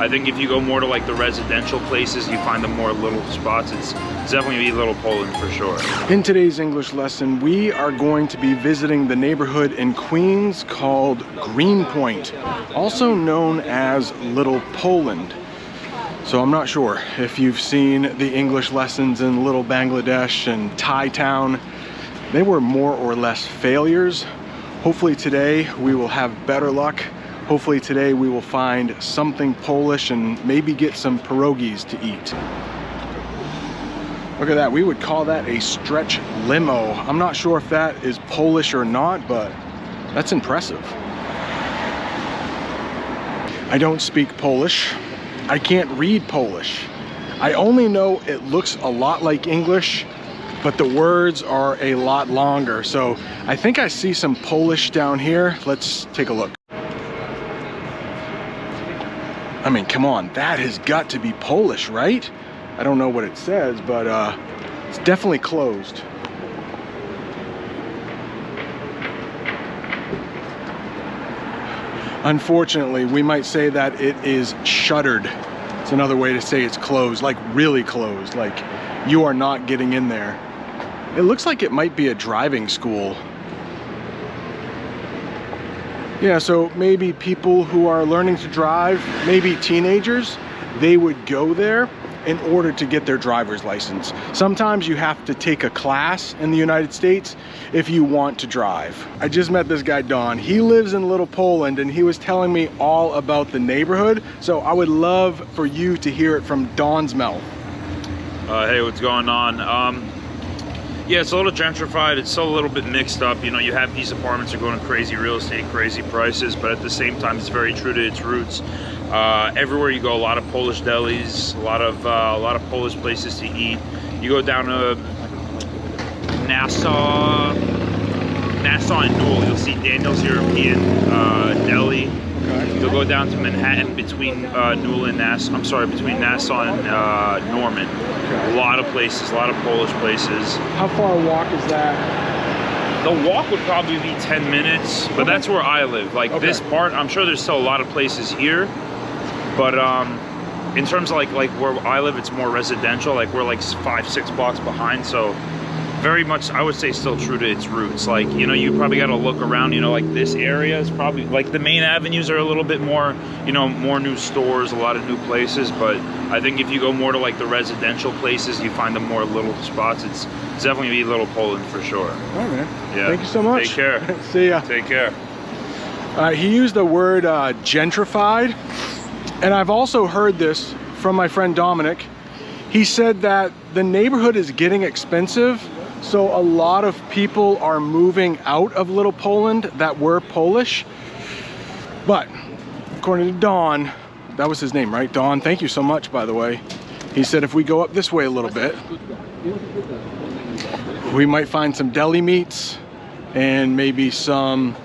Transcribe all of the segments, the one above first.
I think if you go more to like the residential places, you find the more little spots. It's definitely gonna be Little Poland for sure. In today's English lesson, we are going to be visiting the neighborhood in Queens called Greenpoint, also known as Little Poland. So I'm not sure if you've seen the English lessons in Little Bangladesh and Thai Town. They were more or less failures. Hopefully today we will have better luck. Hopefully today we will find something Polish and maybe get some pierogies to eat. Look at that, we would call that a stretch limo. I'm not sure if that is Polish or not, but that's impressive. I don't speak Polish. I can't read Polish. I only know it looks a lot like English, but the words are a lot longer. So I think I see some Polish down here. Let's take a look. I mean, come on, that has got to be Polish, right? I don't know what it says, but it's definitely closed. Unfortunately, we might say that it is shuttered. It's another way to say it's closed, like really closed, like you are not getting in there. It looks like it might be a driving school. Yeah, so maybe people who are learning to drive, maybe teenagers, they would go there in order to get their driver's license. Sometimes you have to take a class in the United States if you want to drive. I just met this guy, Don. He lives in Little Poland and he was telling me all about the neighborhood. So I would love for you to hear it from Don's mouth. Hey, what's going on? Yeah, it's a little gentrified. It's still a little bit mixed up. You know, you have these apartments are going to crazy real estate, crazy prices, but at the same time, it's very true to its roots. Everywhere you go, a lot of Polish delis, a lot of Polish places to eat. You go down to Nassau and Newell, you'll see Daniel's European Deli. Okay. You'll go down to Manhattan between Newell and Nassau. I'm sorry, between Nassau and Norman. Okay. A lot of places, a lot of Polish places. How far a walk is that? The walk would probably be 10 minutes, but that's where I live. Like this part, I'm sure there's still a lot of places here, but in terms of like where I live, it's more residential. Like we're like 5-6 blocks behind, so very much I would say still true to its roots. Like, you know, you probably got to look around. You know, like this area is probably like the main avenues are a little bit more, you know, more new stores, a lot of new places. But I think if you go more to like the residential places, you find the more little spots. It's definitely gonna be Little Poland for sure. All right, man. Yeah. Thank you so much. Take care. See ya. Take care. He used the word gentrified, and I've also heard this from my friend Dominic. He said that the neighborhood is getting expensive, so a lot of people are moving out of Little Poland that were Polish. But according to Don, that was his name, right? Don, thank you so much, by the way. He said if we go up this way a little bit, we might find some deli meats and maybe some,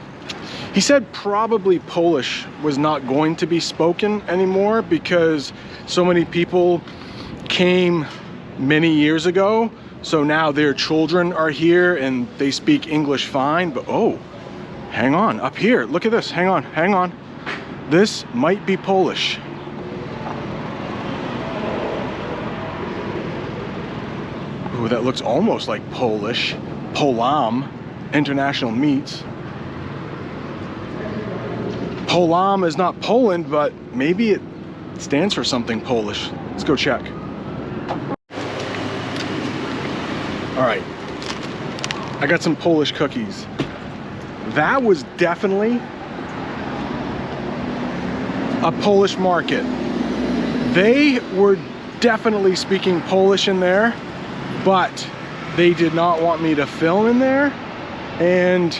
he said probably Polish was not going to be spoken anymore because so many people came many years ago. So now their children are here and they speak English fine, but oh, hang on, up here, look at this, hang on. This might be Polish. Ooh, that looks almost like Polish. Polam, International Meats. Polam is not Poland, but maybe it stands for something Polish. Let's go check. All right, I got some Polish cookies. That was definitely a Polish market. They were definitely speaking Polish in there, but they did not want me to film in there. And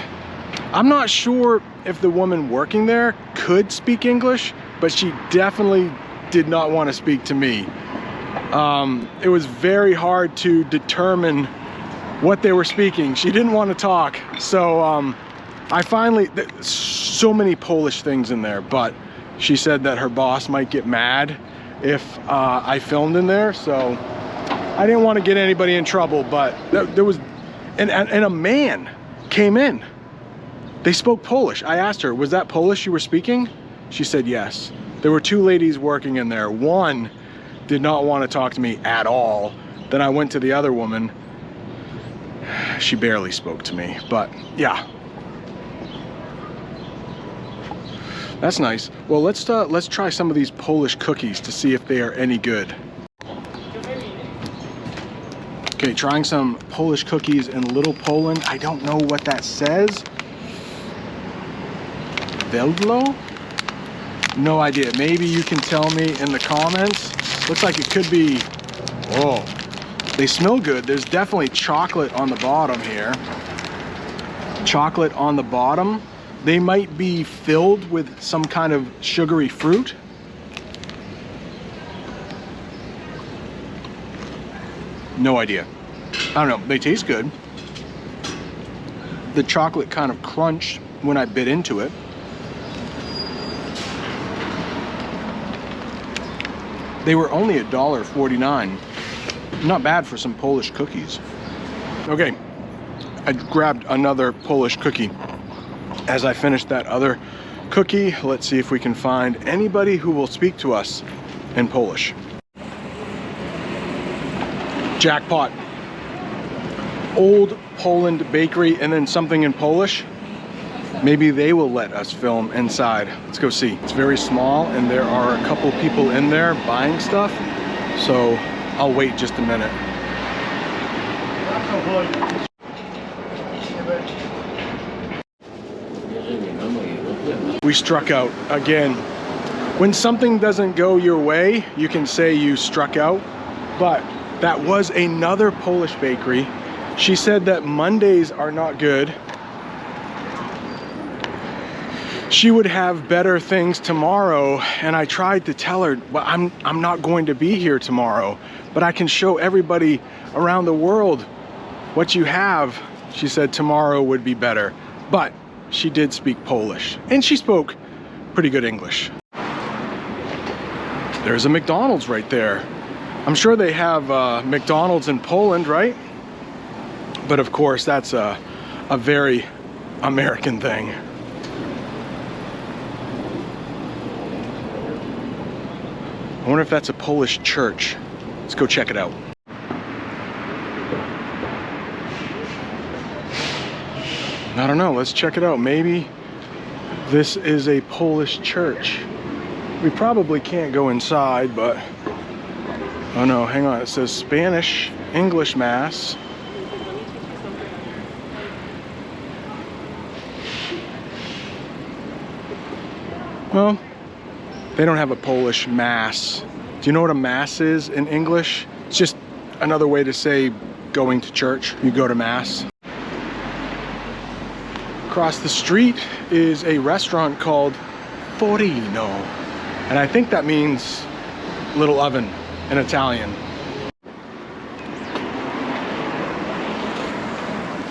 I'm not sure if the woman working there could speak English, but she definitely did not want to speak to me. It was very hard to determine what they were speaking. She didn't want to talk. So I finally, so many Polish things in there, but she said that her boss might get mad if I filmed in there. So I didn't want to get anybody in trouble, but there was, and a man came in. They spoke Polish. I asked her, was that Polish you were speaking? She said yes. There were two ladies working in there. One did not want to talk to me at all. Then I went to the other woman. She barely spoke to me, but yeah. That's nice. Well, let's try some of these Polish cookies to see if they are any good. Okay, trying some Polish cookies in Little Poland. I don't know what that says. Weldlo? No idea. Maybe you can tell me in the comments. Looks like it could be, whoa. They smell good. There's definitely chocolate on the bottom here. Chocolate on the bottom. They might be filled with some kind of sugary fruit. No idea. I don't know. They taste good. The chocolate kind of crunched when I bit into it. They were only $1.49. Not bad for some Polish cookies. Okay, I grabbed another Polish cookie. As I finished that other cookie, let's see if we can find anybody who will speak to us in Polish. Jackpot. Old Poland Bakery and then something in Polish. Maybe they will let us film inside. Let's go see. It's very small and there are a couple people in there buying stuff. So I'll wait just a minute. We struck out again. When something doesn't go your way, you can say you struck out. But that was another Polish bakery. She said that Mondays are not good. She would have better things tomorrow, and I tried to tell her, well, I'm not going to be here tomorrow, but I can show everybody around the world what you have. She said tomorrow would be better, but she did speak Polish, and she spoke pretty good English. There's a McDonald's right there. I'm sure they have McDonald's in Poland, right? But of course, that's a very American thing. I wonder if that's a Polish church. Let's go check it out. I don't know, let's check it out. Maybe this is a Polish church. We probably can't go inside, but oh no, hang on. It says Spanish English Mass. Well, they don't have a Polish Mass. Do you know what a Mass is in English? It's just another way to say going to church. You go to Mass. Across the street is a restaurant called Forino. And I think that means little oven in Italian.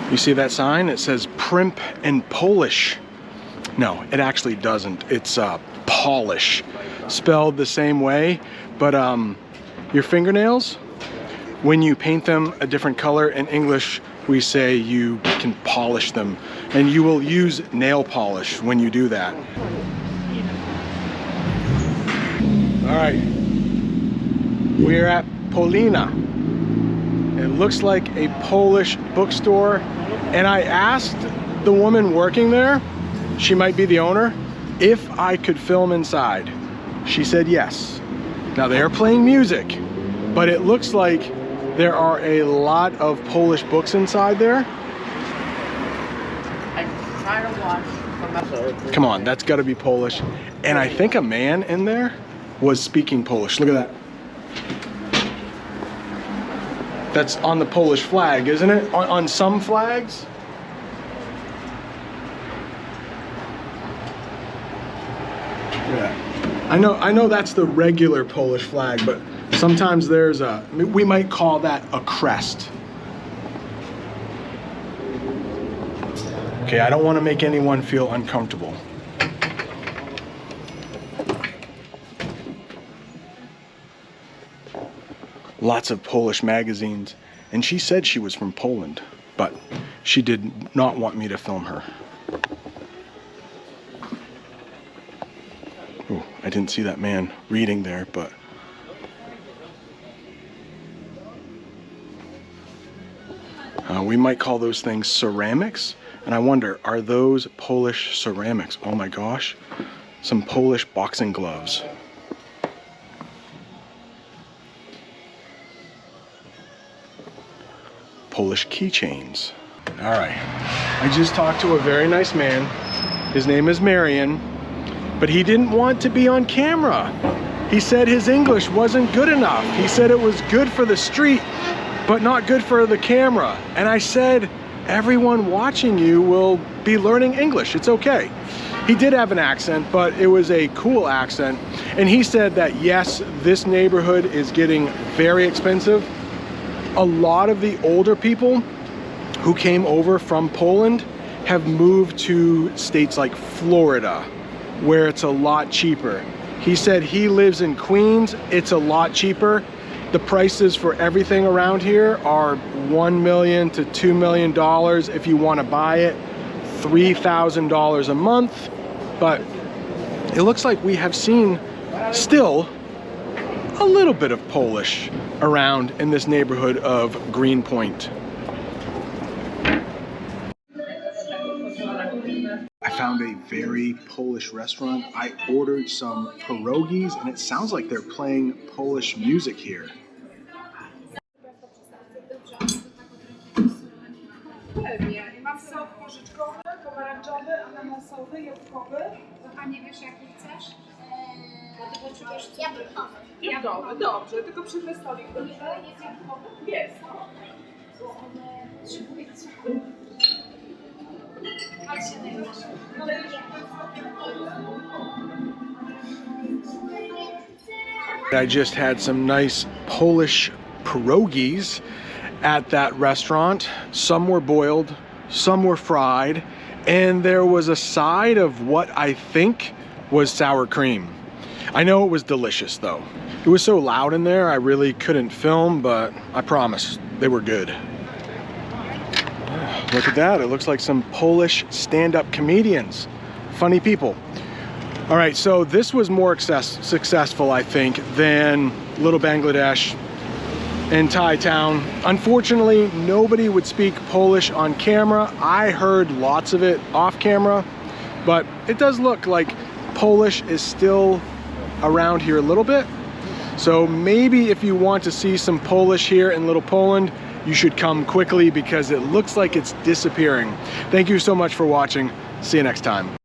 You see that sign? It says primp in Polish. No, it actually doesn't. It's Polish, spelled the same way, but your fingernails, when you paint them a different color, in English we say you can polish them, and you will use nail polish when you do that. All right, we're at Polina. It looks like a Polish bookstore, and I asked the woman working there, she might be the owner, if I could film inside. She said yes. Now they are playing music, but it looks like there are a lot of Polish books inside there. Come on, that's gotta be Polish. And I think a man in there was speaking Polish. Look at that. That's on the Polish flag, isn't it? On some flags? Yeah. I know that's the regular Polish flag, but sometimes there's a, we might call that a crest. Okay, I don't want to make anyone feel uncomfortable. Lots of Polish magazines, and she said she was from Poland, but she did not want me to film her. Ooh, I didn't see that man reading there, but we might call those things ceramics. And I wonder, are those Polish ceramics? Oh my gosh, some Polish boxing gloves. Polish keychains. All right, I just talked to a very nice man. His name is Marion, but he didn't want to be on camera. He said his English wasn't good enough. He said it was good for the street, but not good for the camera. And I said, everyone watching you will be learning English. It's okay. He did have an accent, but it was a cool accent. And he said that yes, this neighborhood is getting very expensive. A lot of the older people who came over from Poland have moved to states like Florida, where it's a lot cheaper. He said he lives in Queens. It's a lot cheaper. The prices for everything around here are $1 million to $2 million if you want to buy it, $3,000 a month. But it looks like we have seen still a little bit of Polish around in this neighborhood of Greenpoint. I found a very Polish restaurant. I ordered some pierogies and it sounds like they're playing Polish music here. Mam sok porzeczkowy, pomarańczowy, ananasowy, jabłkowy. A nie wiesz jaki chcesz? Jabłkowy. Jabłkowy, dobrze, tylko przyjdę stolik. Jest jabłkowy? Jest. I just had some nice Polish pierogies at that restaurant. Some were boiled, some were fried, and there was a side of what I think was sour cream. I know it was delicious though. It was so loud in there I really couldn't film, but I promise they were good. Look at that, it looks like some Polish stand-up comedians. Funny people. All right, so this was more successful, I think, than Little Bangladesh in Thai Town. Unfortunately, nobody would speak Polish on camera. I heard lots of it off camera, but it does look like Polish is still around here a little bit. So maybe if you want to see some Polish here in Little Poland, you should come quickly because it looks like it's disappearing. Thank you so much for watching. See you next time.